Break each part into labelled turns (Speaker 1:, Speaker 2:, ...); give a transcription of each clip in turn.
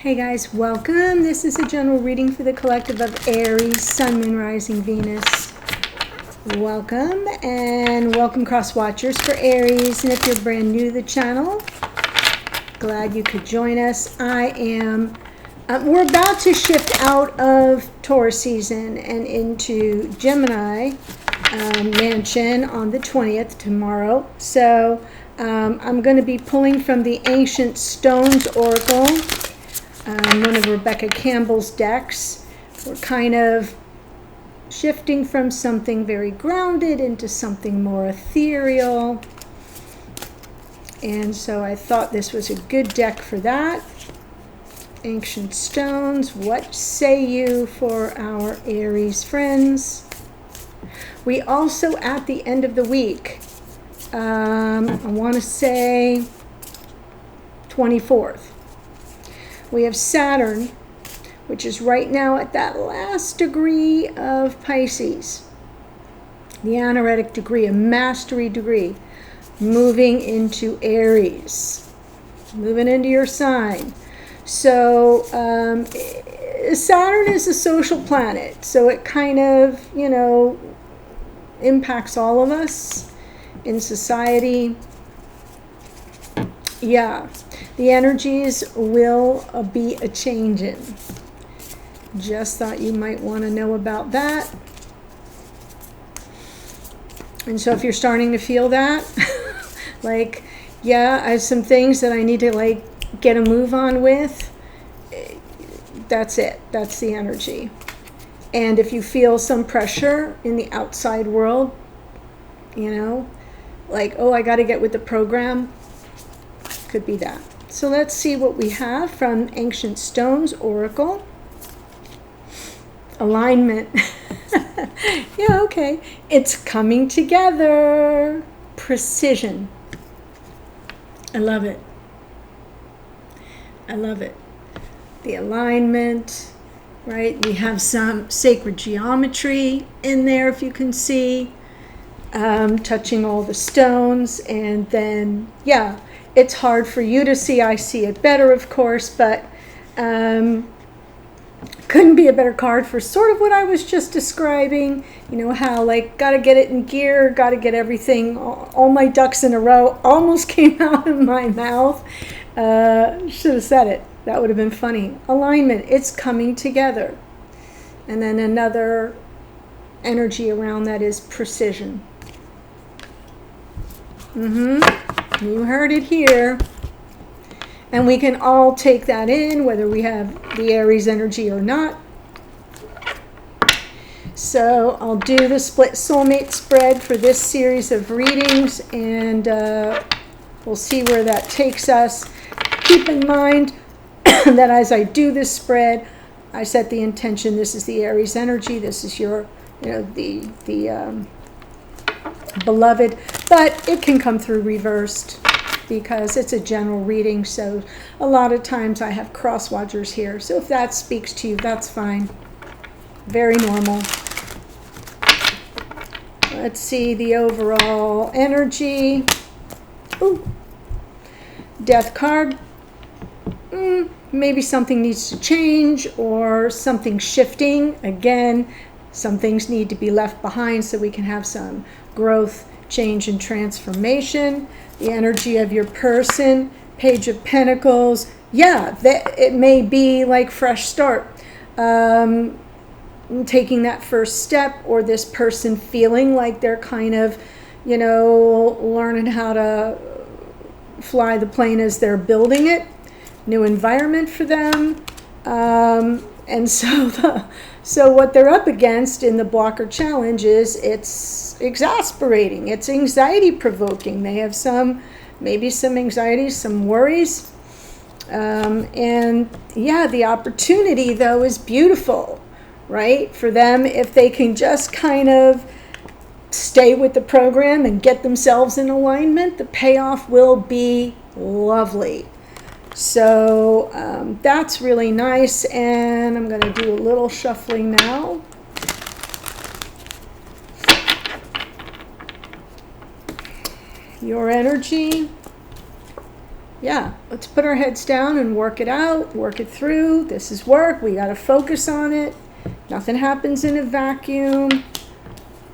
Speaker 1: Hey guys, welcome. This is a general reading for the collective of Aries, Sun, Moon, Rising, Venus. Welcome, and welcome cross watchers for Aries. And if you're brand new to the channel, glad you could join us. We're about to shift out of Taurus season and into Gemini mansion on the 20th tomorrow. So I'm going to be pulling from the Ancient Stones Oracle, one of Rebecca Campbell's decks. We're kind of shifting from something very grounded into something more ethereal. And so I thought this was a good deck for that. Ancient Stones, what say you for our Aries friends? We also, at the end of the week, I want to say 24th, we have Saturn, which is right now at that last degree of Pisces, the anaretic degree, a mastery degree, moving into Aries, moving into your sign. So Saturn is a social planet, so it kind of, impacts all of us in society. Yeah, the energies will be a changing. Just thought you might want to know about that. And so if you're starting to feel that, like, yeah, I have some things that I need to get a move on with, that's it. That's the energy. And if you feel some pressure in the outside world, oh, I got to get with the program, could be that. So let's see what we have from Ancient Stones Oracle. Alignment. Yeah, okay. It's coming together. Precision. I love it. I love it. The alignment, right? We have some sacred geometry in there, if you can see, touching all the stones. And then, yeah, it's hard for you to see. I see it better, of course, but couldn't be a better card for sort of what I was just describing. How, got to get it in gear, got to get everything, all my ducks in a row, almost came out of my mouth. Should have said it. That would have been funny. Alignment, it's coming together. And then another energy around that is precision. You heard it here. And we can all take that in, whether we have the Aries energy or not. So I'll do the split soulmate spread for this series of readings, and we'll see where that takes us. Keep in mind that as I do this spread, I set the intention. This is the Aries energy. This is your, the beloved, but it can come through reversed because it's a general reading. So a lot of times I have cross watchers here. So if that speaks to you, that's fine. Very normal. Let's see the overall energy. Ooh. Death card. Maybe something needs to change or something shifting. Again, some things need to be left behind so we can have some growth, change, and transformation. The energy of your person, Page of Pentacles. Yeah, it may be like fresh start. Taking that first step, or this person feeling like they're kind of, learning how to fly the plane as they're building it. New environment for them. And so what they're up against in the blocker challenge is it's exasperating. It's anxiety provoking. They have maybe some anxieties, some worries. And yeah, the opportunity though is beautiful, right? For them, if they can just kind of stay with the program and get themselves in alignment, the payoff will be lovely. So that's really nice, and I'm going to do a little shuffling now. Your energy, yeah, let's put our heads down and work it out, work it through. This is work. We got to focus on it. Nothing happens in a vacuum.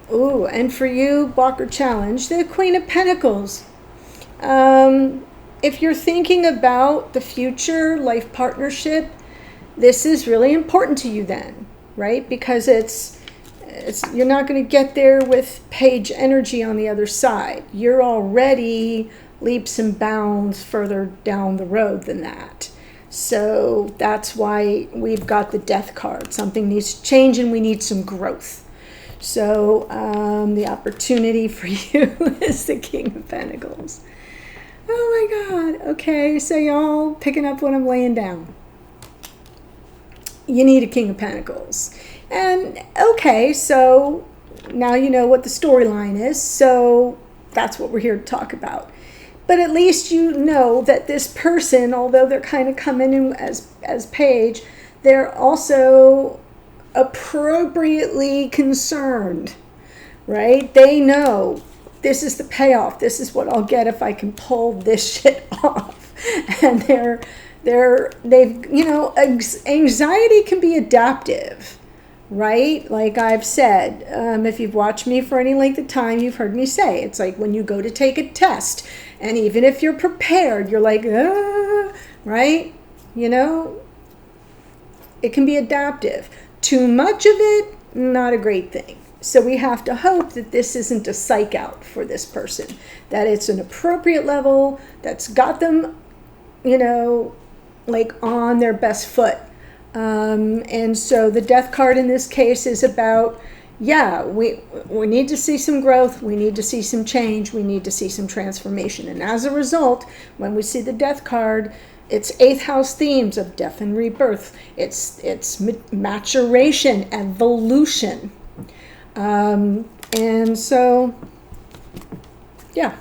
Speaker 1: Ooh, and for you, block or challenge, the Queen of Pentacles. If you're thinking about the future life partnership, this is really important to you then, right? Because it's you're not going to get there with page energy on the other side. You're already leaps and bounds further down the road than that. So that's why we've got the Death card. Something needs to change and we need some growth. So the opportunity for you is the King of Pentacles. Oh my God. Okay, so y'all picking up what I'm laying down. You need a King of Pentacles. And okay, so now you know what the storyline is. So that's what we're here to talk about. But at least you know that this person, although they're kind of coming in as page, they're also appropriately concerned, right? They know this is the payoff. This is what I'll get if I can pull this shit off. And they've, you know, anxiety can be adaptive, right? Like I've said, if you've watched me for any length of time, you've heard me say, it's like when you go to take a test, and even if you're prepared, you're like, right? You know, it can be adaptive. Too much of it, not a great thing. So we have to hope that this isn't a psych out for this person, that it's an appropriate level that's got them, you know, like on their best foot. And so the Death card in this case is about, yeah, we need to see some growth, we need to see some change, we need to see some transformation. And as a result, when we see the Death card, it's 8th house themes of death and rebirth. It's maturation, evolution. And so, yeah,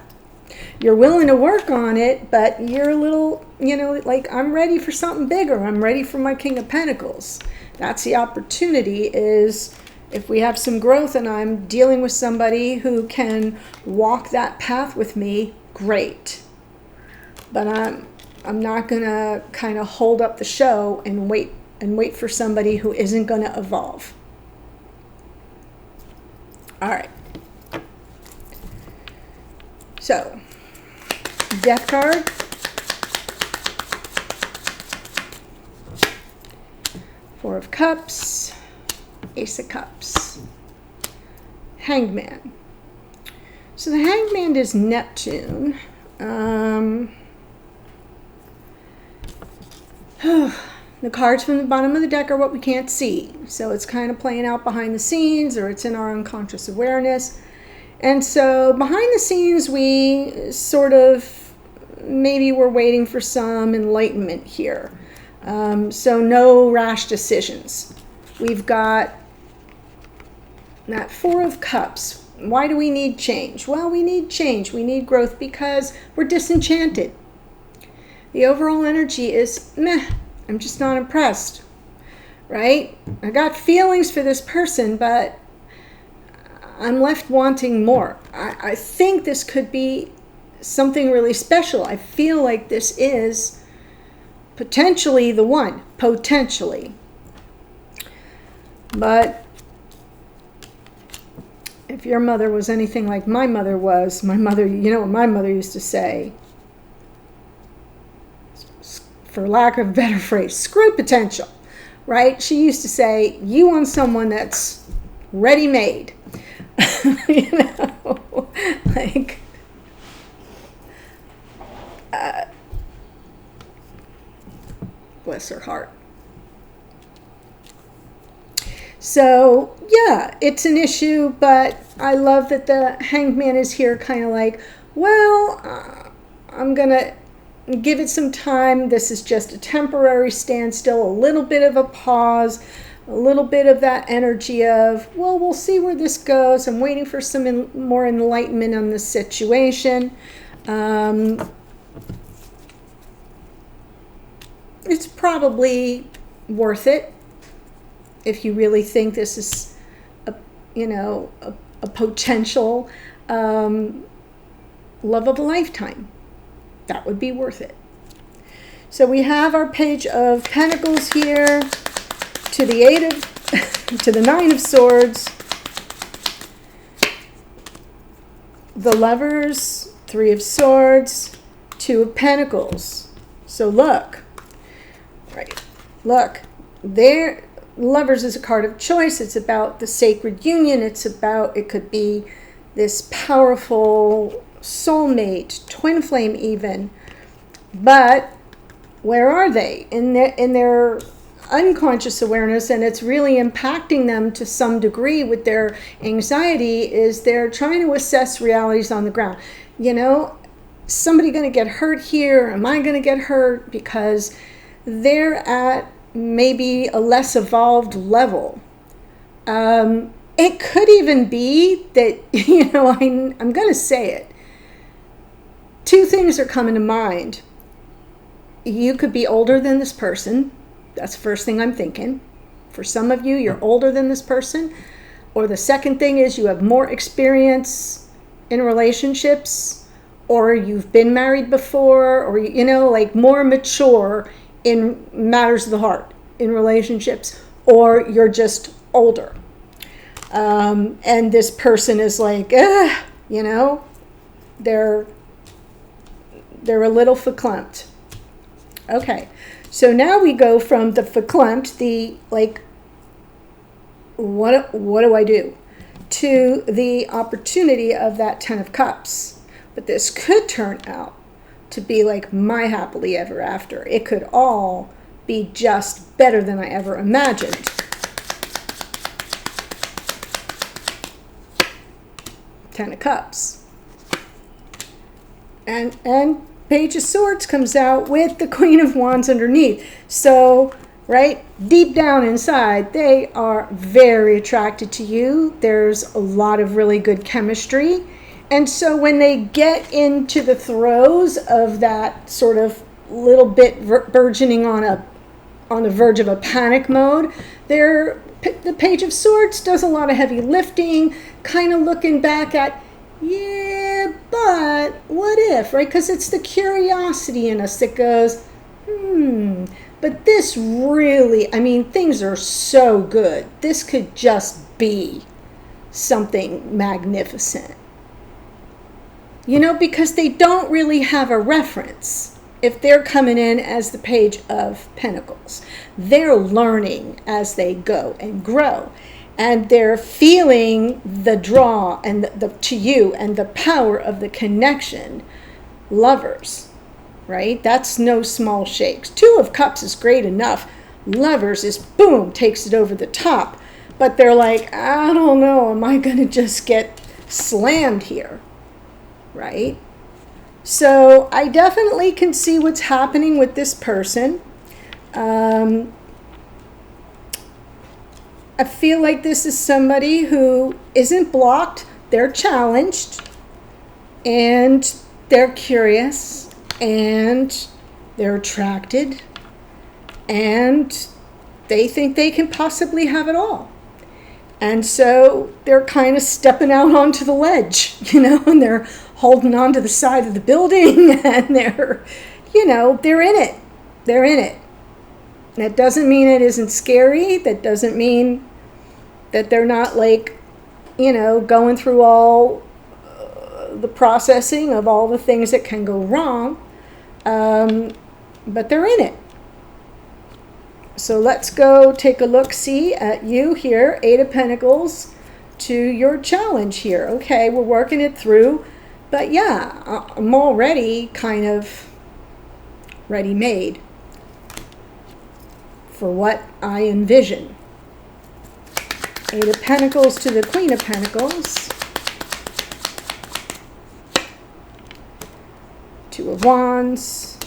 Speaker 1: you're willing to work on it, but you're a little, you know, like, I'm ready for something bigger. I'm ready for my King of Pentacles. That's the opportunity, is if we have some growth and I'm dealing with somebody who can walk that path with me, great. But I'm not going to kind of hold up the show and wait for somebody who isn't going to evolve. All right. So, Death card. Four of Cups. Ace of Cups. Hangman. So the Hangman is Neptune. The cards from the bottom of the deck are what we can't see. So it's kind of playing out behind the scenes, or it's in our unconscious awareness. And so behind the scenes, we sort of, maybe we're waiting for some enlightenment here. So no rash decisions. We've got that Four of Cups. Why do we need change? Well, we need change. We need growth because we're disenchanted. The overall energy is meh. I'm just not impressed, right? I got feelings for this person, but I'm left wanting more. I think this could be something really special. I feel like this is potentially the one, potentially. But if your mother was anything like my mother was, my mother, you know what my mother used to say, for lack of a better phrase, screw potential, right? She used to say, you want someone that's ready-made. You know, like, bless her heart. So, yeah, it's an issue, but I love that the Hangman is here kind of like, well, I'm going to give it some time. This is just a temporary standstill, a little bit of a pause, a little bit of that energy of, well, we'll see where this goes. I'm waiting for some more enlightenment on the situation. It's probably worth it if you really think this is a potential love of a lifetime. That would be worth it. So we have our Page of Pentacles here, to the Eight of, to the Nine of Swords, the Lovers, Three of Swords, Two of Pentacles. So look, right, look, there, Lovers is a card of choice. It's about the sacred union. It's about, it could be this powerful soulmate, twin flame even. But where are they in their unconscious awareness? And it's really impacting them to some degree with their anxiety, is they're trying to assess realities on the ground. You know, somebody going to get hurt here? Am I going to get hurt? Because they're at maybe a less evolved level. It could even be that, you know, I'm going to say it. Two things are coming to mind. You could be older than this person. That's the first thing I'm thinking. For some of you, you're older than this person. Or the second thing is you have more experience in relationships, or you've been married before, or, you know, like more mature in matters of the heart, in relationships, or you're just older. And this person is like, you know, they're a little verklempt. Okay, so now we go from the verklempt, the like, what do I do, to the opportunity of that Ten of Cups. But this could turn out to be like my happily ever after. It could all be just better than I ever imagined. Ten of Cups. And Page of Swords comes out with the Queen of Wands underneath. So, right, deep down inside, they are very attracted to you. There's a lot of really good chemistry. And so when they get into the throes of that sort of little bit burgeoning on the verge of a panic mode, the Page of Swords does a lot of heavy lifting, kind of looking back at, yeah, but what if, right? Because it's the curiosity in us that goes, but this really, I mean, things are so good. This could just be something magnificent. You know, because they don't really have a reference. If they're coming in as the Page of Pentacles, they're learning as they go and grow. And they're feeling the draw and to you and the power of the connection. Lovers, right? That's no small shakes. Two of Cups is great enough. Lovers is boom, takes it over the top. But they're like, I don't know, am I going to just get slammed here? Right? So I definitely can see what's happening with this person. I feel like this is somebody who isn't blocked. They're challenged, and they're curious, and they're attracted, and they think they can possibly have it all. And so they're kind of stepping out onto the ledge, you know, and they're holding on to the side of the building, and they're, you know, they're in it. They're in it. That doesn't mean it isn't scary. That doesn't mean that they're not, like, you know, going through all the processing of all the things that can go wrong. But they're in it. So let's go take a look-see at you here, Eight of Pentacles, to your challenge here. Okay, we're working it through. But yeah, I'm already kind of ready-made for what I envision. Eight of Pentacles to the Queen of Pentacles. Two of Wands.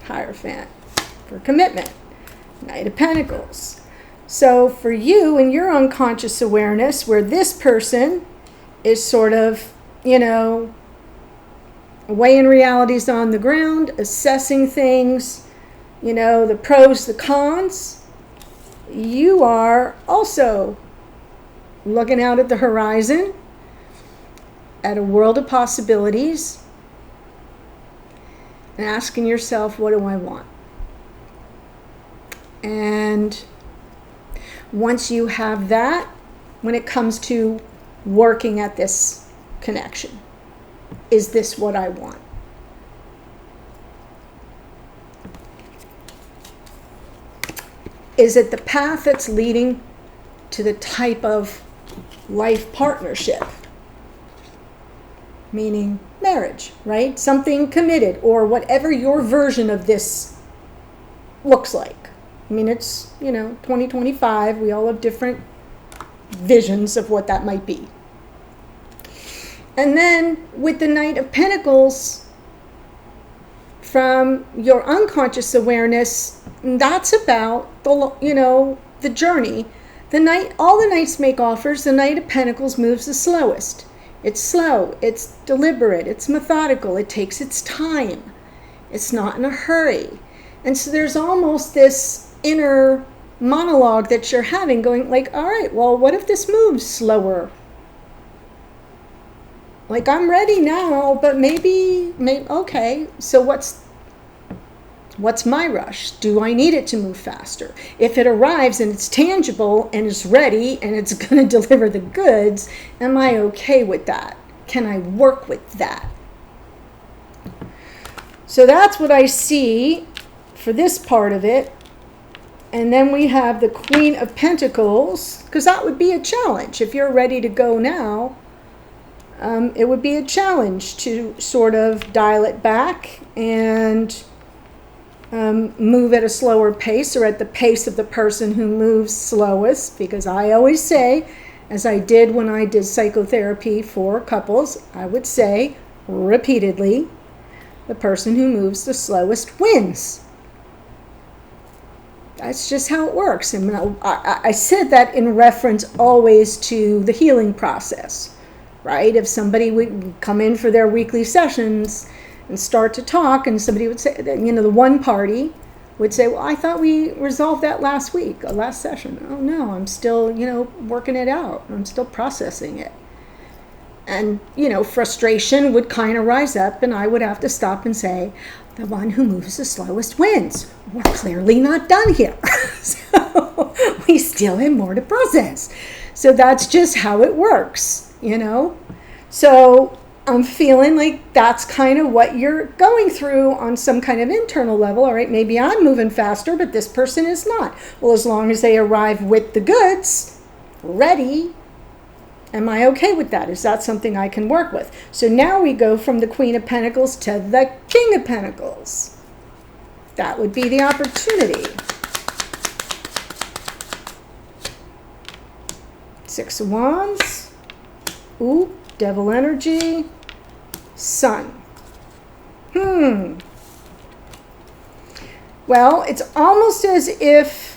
Speaker 1: Hierophant for commitment. Knight of Pentacles. So for you in your unconscious awareness, where this person is sort of, you know, weighing realities on the ground, assessing things, you know, the pros, the cons, you are also looking out at the horizon, at a world of possibilities, and asking yourself, what do I want? And once you have that, when it comes to working at this connection, is this what I want? Is it the path that's leading to the type of life partnership? Meaning marriage, right? Something committed, or whatever your version of this looks like. I mean, it's, 2025. We all have different visions of what that might be. And then with the Knight of Pentacles, from your unconscious awareness, that's about the journey. All the knights make offers. The Knight of Pentacles moves the slowest. It's slow, it's deliberate, it's methodical, it takes its time. It's not in a hurry. And so there's almost this inner monologue that you're having going like, all right, well, what if this moves slower? Like, I'm ready now, but maybe okay, so what's my rush? Do I need it to move faster? If it arrives and it's tangible and it's ready and it's going to deliver the goods, am I okay with that? Can I work with that? So that's what I see for this part of it. And then we have the Queen of Pentacles, because that would be a challenge. If you're ready to go now, it would be a challenge to sort of dial it back and move at a slower pace, or at the pace of the person who moves slowest. Because I always say, as I did when I did psychotherapy for couples, I would say repeatedly, the person who moves the slowest wins. That's just how it works. And I said that in reference always to the healing process, right? If somebody would come in for their weekly sessions and start to talk, and somebody would say, the one party would say, well, I thought we resolved that last session. Oh no, I'm still, working it out. I'm still processing it. And, frustration would kind of rise up, and I would have to stop and say, the one who moves the slowest wins. We're clearly not done here. So we still have more to process. So that's just how it works, So I'm feeling like that's kind of what you're going through on some kind of internal level. All right, maybe I'm moving faster, but this person is not. Well, as long as they arrive with the goods ready, am I okay with that? Is that something I can work with? So now we go from the Queen of Pentacles to the King of Pentacles. That would be the opportunity. Six of Wands. Ooh, Devil energy. Sun. Well, it's almost as if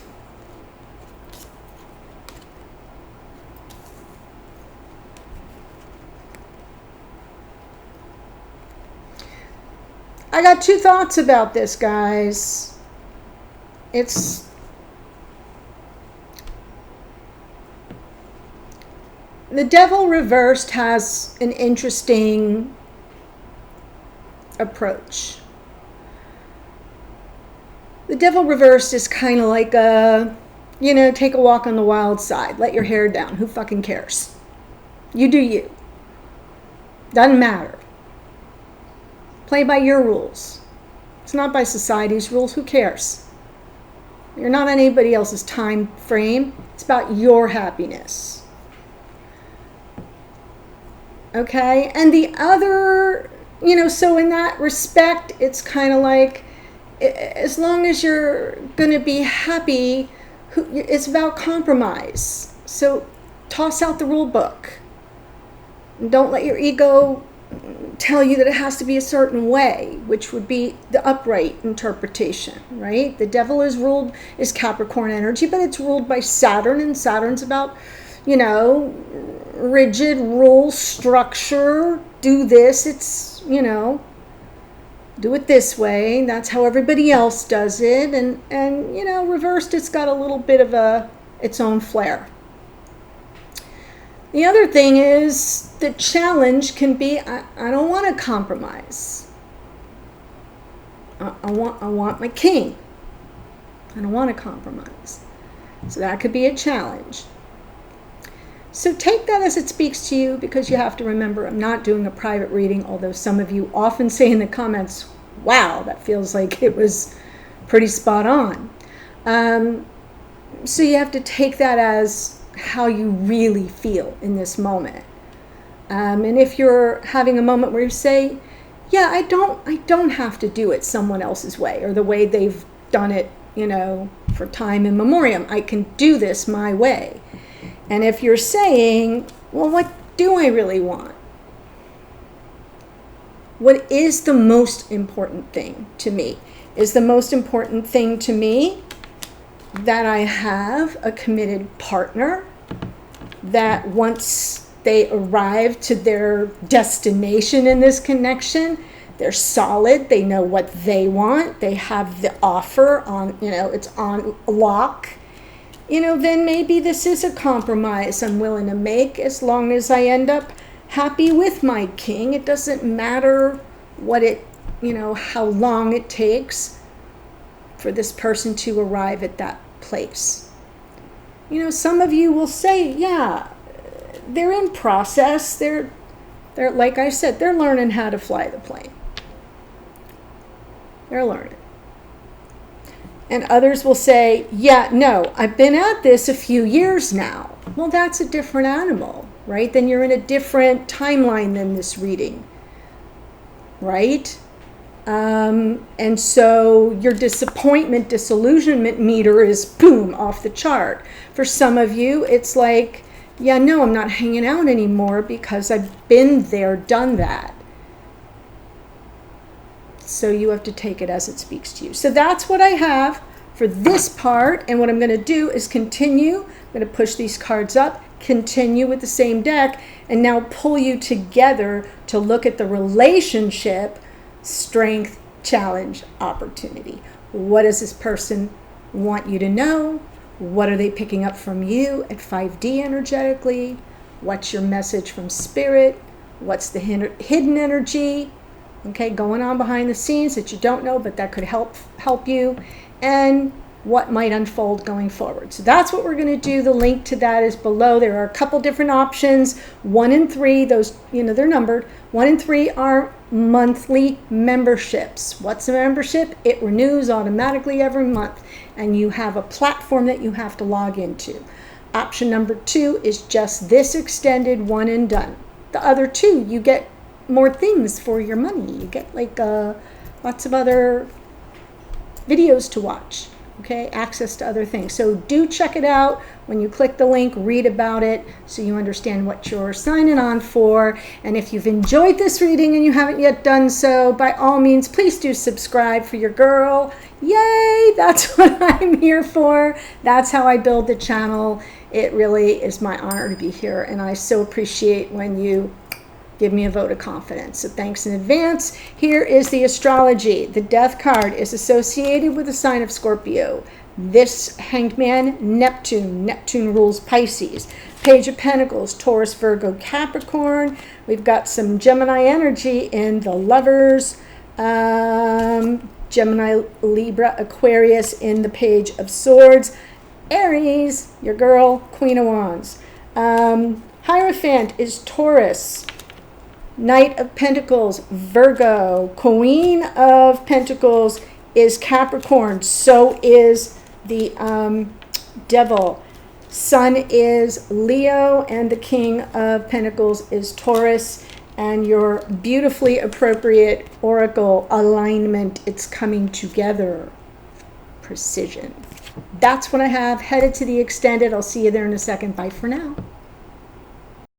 Speaker 1: I got two thoughts about this, guys. The Devil reversed has an interesting approach. The Devil reversed is kind of like take a walk on the wild side. Let your hair down. Who fucking cares? You do you. Doesn't matter. Play by your rules. It's not by society's rules. Who cares? You're not on anybody else's time frame. It's about your happiness. Okay? And the other, so in that respect, it's kind of like, as long as you're going to be happy, it's about compromise. So toss out the rule book. Don't let your ego tell you that it has to be a certain way, which would be the upright interpretation, right? The Devil is Capricorn energy, but it's ruled by Saturn, and Saturn's about, rigid rule structure. Do this, it's, do it this way. That's how everybody else does it. And reversed, it's got a little bit of its own flair. The other thing is, the challenge can be, I don't want to compromise. I want my king. I don't want to compromise. So that could be a challenge. So take that as it speaks to you, because you have to remember, I'm not doing a private reading, although some of you often say in the comments, wow, that feels like it was pretty spot on. So you have to take that as how you really feel in this moment. And if you're having a moment where you say, yeah, I don't have to do it someone else's way or the way they've done it, you know, for time immemorial. I can do this my way. And if you're saying, well, what do I really want? What is the most important thing to me? Is the most important thing to me that I have a committed partner, that once they arrive to their destination in this connection, they're solid, they know what they want, they have the offer on, you know, it's on lock, you know, then maybe this is a compromise I'm willing to make, as long as I end up happy with my king. It doesn't matter what it, you know, how long it takes for this person to arrive at that place. You know, some of you will say, yeah, they're in process. They're like I said, they're learning how to fly the plane. They're learning. And others will say, yeah, no, I've been at this a few years now. Well, that's a different animal, right? Then you're in a different timeline than this reading, right? And so your disappointment, disillusionment meter is boom, off the chart. For some of you, it's like, yeah, no, I'm not hanging out anymore because I've been there, done that. So you have to take it as it speaks to you. So that's what I have for this part. And what I'm going to do is continue. I'm going to push these cards up, continue with the same deck, and now pull you together to look at the relationship, strength, challenge, opportunity. What does this person want you to know? What are they picking up from you at 5D energetically? What's your message from spirit? What's the hidden energy, okay, going on behind the scenes that you don't know, but that could help you? And what might unfold going forward. So that's what we're going to do. The link to that is below. There are a couple different options. 1 and 3, those, you know, they're numbered. 1 and 3 are monthly memberships. What's a membership? It renews automatically every month, and you have a platform that you have to log into. Option number 2 is just this extended one and done. The other 2, you get more things for your money. You get like lots of other videos to watch, okay, access to other things. So do check it out. When you click the link, read about it so you understand what you're signing on for. And if you've enjoyed this reading and you haven't yet done so, by all means, please do subscribe for your girl. Yay, that's what I'm here for. That's how I build the channel. It really is my honor to be here, and I so appreciate when you give me a vote of confidence. So thanks in advance. Here is the astrology. The Death card is associated with the sign of Scorpio. This Hanged Man, Neptune. Neptune rules Pisces. Page of Pentacles, Taurus, Virgo, Capricorn. We've got some Gemini energy in the Lovers. Gemini, Libra, Aquarius in the Page of Swords. Aries, your girl, Queen of Wands. Hierophant is Taurus. Knight of Pentacles, Virgo. Queen of Pentacles is Capricorn. So is the Devil. Sun is Leo, and the King of Pentacles is Taurus. And your beautifully appropriate oracle alignment, it's coming together. Precision. That's what I have. Headed to the extended. I'll see you there in a second. Bye for now.